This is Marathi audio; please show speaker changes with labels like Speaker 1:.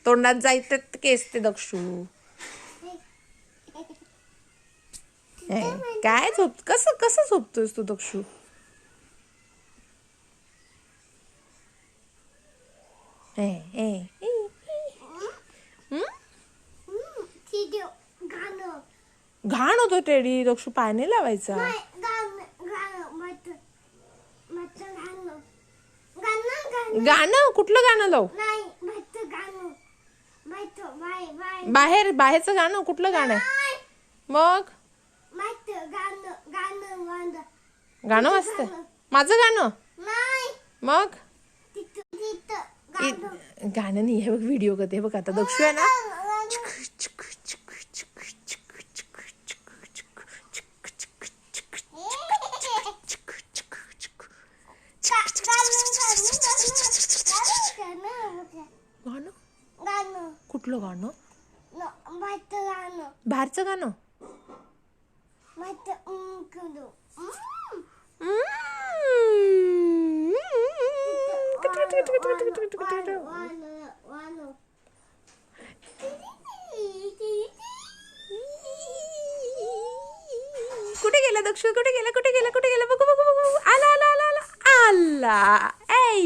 Speaker 1: तोंडात जायचं केस ते दक्षू. काय झोप कसं कसं झोपतोयस तू दक्षू? घाण होतो टेडी. दक्षू पाय नाही लावायचा. गाणं कुठलं गाणं लावू? बाहेर बाहेरचं गाणं कुठलं गाणं आहे मग? गाणं वाजतंय माझं गाणं मग? गाणं नाही हे बघ. व्हिडिओ करते बघ आता. दक्षू आहे ना गाणं कुठलं गाणं? बाहेरचं गाणं. कुठे गेला दक्षु? कुठे गेला? कुठे गेला? कुठे गेला? बघू बघू बघू. आला आला आला आला आला. ऐ